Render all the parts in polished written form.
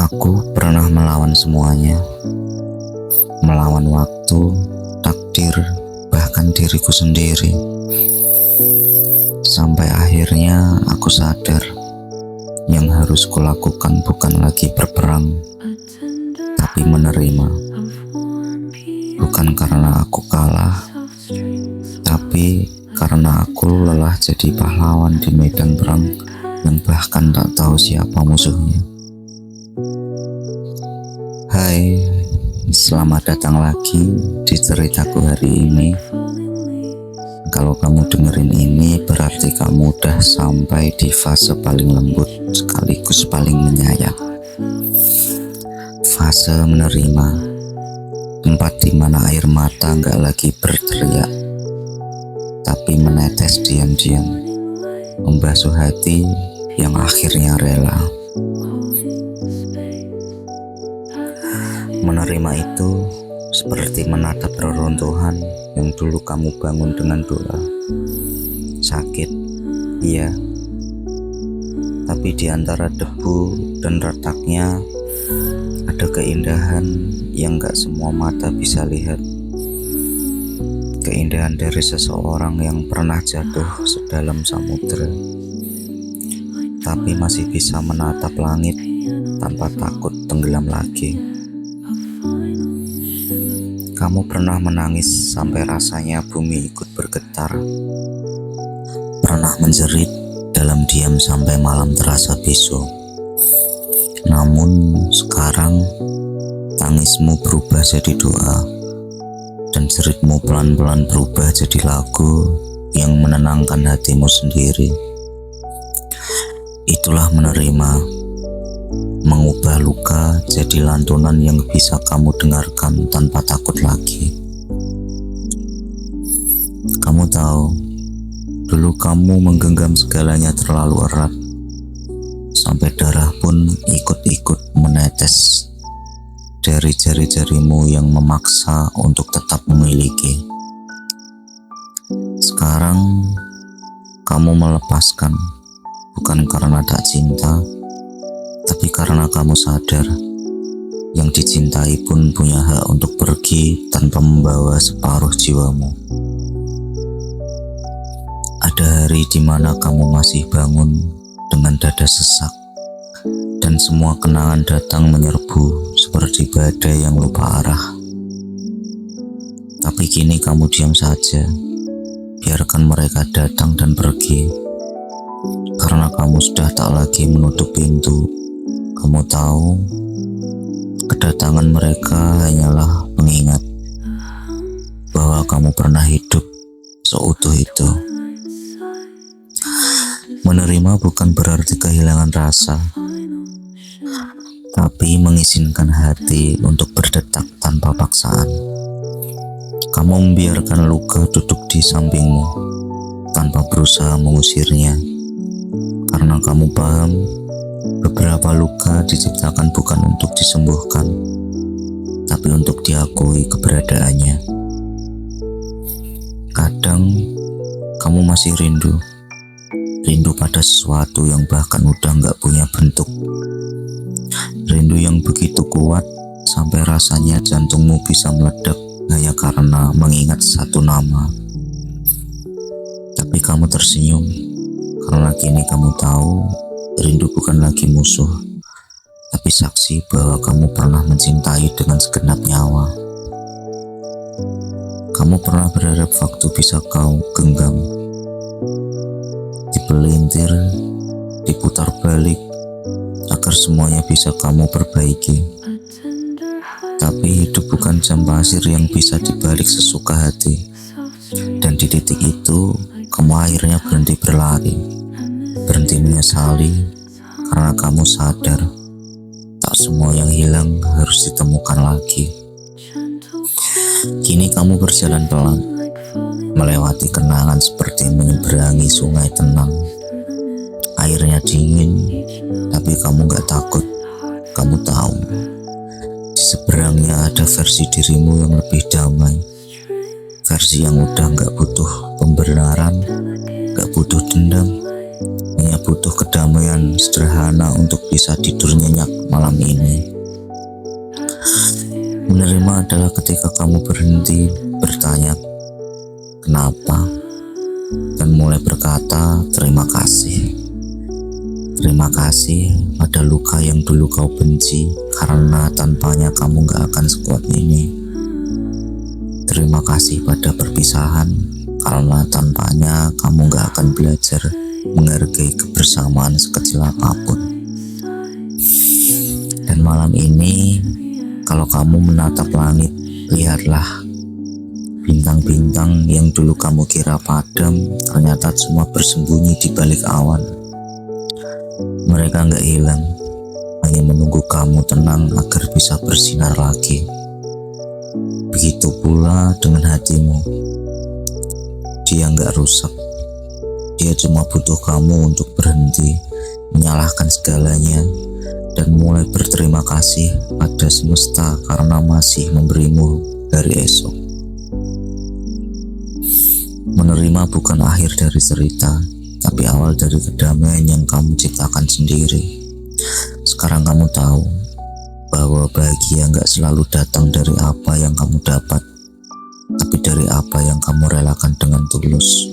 Aku pernah melawan semuanya, melawan waktu, takdir, bahkan diriku sendiri. Sampai akhirnya aku sadar, yang harus kulakukan bukan lagi berperang, tapi menerima. Bukan karena aku kalah, tapi karena aku lelah jadi pahlawan di medan perang yang bahkan tak tahu siapa musuhnya. Hai, selamat datang lagi di ceritaku hari ini. Kalau kamu dengerin ini berarti kamu udah sampai di fase paling lembut sekaligus paling menyayat. Fase menerima, tempat di mana air mata gak lagi berteriak, tapi menetes diam-diam, membasuh hati yang akhirnya rela. Menerima itu seperti menatap reruntuhan yang dulu kamu bangun dengan doa. Sakit, iya, tapi di antara debu dan retaknya ada keindahan yang gak semua mata bisa lihat. Keindahan dari seseorang yang pernah jatuh sedalam samudera, tapi masih bisa menatap langit tanpa takut tenggelam lagi. Kamu pernah menangis sampai rasanya bumi ikut bergetar. Pernah menjerit dalam diam sampai malam terasa bisu. Namun sekarang tangismu berubah jadi doa, dan jeritmu pelan-pelan berubah jadi lagu yang menenangkan hatimu sendiri. Itulah menerima. Mengubah luka jadi lantunan yang bisa kamu dengarkan tanpa takut lagi. Kamu tahu, dulu kamu menggenggam segalanya terlalu erat, sampai darah pun ikut-ikut menetes dari jari-jarimu yang memaksa untuk tetap memiliki. Sekarang kamu melepaskan, bukan karena tak cinta, tapi karena kamu sadar, yang dicintai pun punya hak untuk pergi tanpa membawa separuh jiwamu. Ada hari di mana kamu masih bangun dengan dada sesak, dan semua kenangan datang menyerbu seperti badai yang lupa arah. Tapi kini kamu diam saja, biarkan mereka datang dan pergi, karena kamu sudah tak lagi menutup pintu. Kamu tahu, kedatangan mereka hanyalah pengingat bahwa kamu pernah hidup seutuh itu. Menerima bukan berarti kehilangan rasa, tapi mengizinkan hati untuk berdetak tanpa paksaan. Kamu membiarkan luka duduk di sampingmu tanpa berusaha mengusirnya, karena kamu paham beberapa luka diciptakan bukan untuk disembuhkan, tapi untuk diakui keberadaannya. Kadang kamu masih rindu pada sesuatu yang bahkan udah gak punya bentuk. Rindu yang begitu kuat sampai rasanya jantungmu bisa meledak hanya karena mengingat satu nama. Tapi kamu tersenyum karena kini kamu tahu rindu bukan lagi musuh, tapi saksi bahwa kamu pernah mencintai dengan segenap nyawa. Kamu pernah berharap waktu bisa kau genggam, dipelintir, diputar balik, agar semuanya bisa kamu perbaiki. Tapi hidup bukan jam pasir yang bisa dibalik sesuka hati. Dan di titik itu, kamu akhirnya berhenti berlari, berhenti menyesali, karena kamu sadar tak semua yang hilang harus ditemukan lagi. Kini kamu berjalan pelan, melewati kenangan seperti menyeberangi sungai tenang. Airnya dingin, tapi kamu gak takut. Kamu tahu, di seberangnya ada versi dirimu yang lebih damai, versi yang udah gak butuh pembenaran, gak butuh dendam, hanya hanya butuh kedamaian sederhana untuk bisa tidur nyenyak malam ini. Menerima adalah ketika kamu berhenti bertanya kenapa dan mulai berkata terima kasih. Terima kasih pada luka yang dulu kau benci, karena tanpanya kamu gak akan sekuat ini. Terima kasih pada perpisahan, karena tanpanya kamu gak akan belajar menghargai kebersamaan sekecil apapun. Dan malam ini, kalau kamu menatap langit, lihatlah bintang-bintang yang dulu kamu kira padam, ternyata semua bersembunyi di balik awan. Mereka gak hilang, hanya menunggu kamu tenang agar bisa bersinar lagi. Begitu pula dengan hatimu. Dia gak rusak. Dia cuma butuh kamu untuk berhenti menyalahkan segalanya dan mulai berterima kasih pada semesta karena masih memberimu dari esok. Menerima bukan akhir dari cerita, tapi awal dari kedamaian yang kamu ciptakan sendiri. Sekarang kamu tahu bahwa bahagia gak selalu datang dari apa yang kamu dapat, tapi dari apa yang kamu relakan dengan tulus.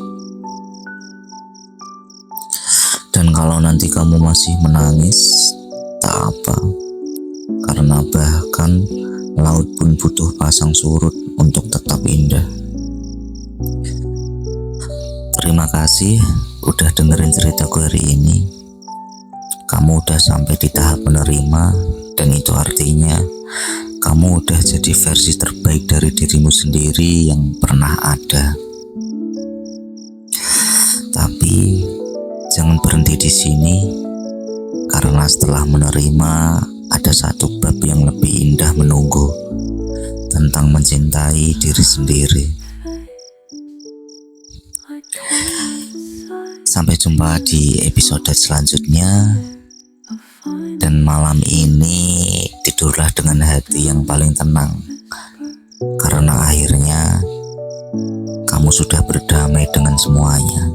Dan kalau nanti kamu masih menangis, tak apa, karena bahkan laut pun butuh pasang surut untuk tetap indah. Terima kasih udah dengerin ceritaku hari ini. Kamu udah sampai di tahap menerima, dan itu artinya kamu udah jadi versi terbaik dari dirimu sendiri yang pernah ada. Tapi jangan berhenti di sini, karena setelah menerima ada satu bab yang lebih indah menunggu, tentang mencintai diri sendiri. Sampai jumpa di episode selanjutnya. Dan malam ini tidurlah dengan hati yang paling tenang, karena akhirnya kamu sudah berdamai dengan semuanya.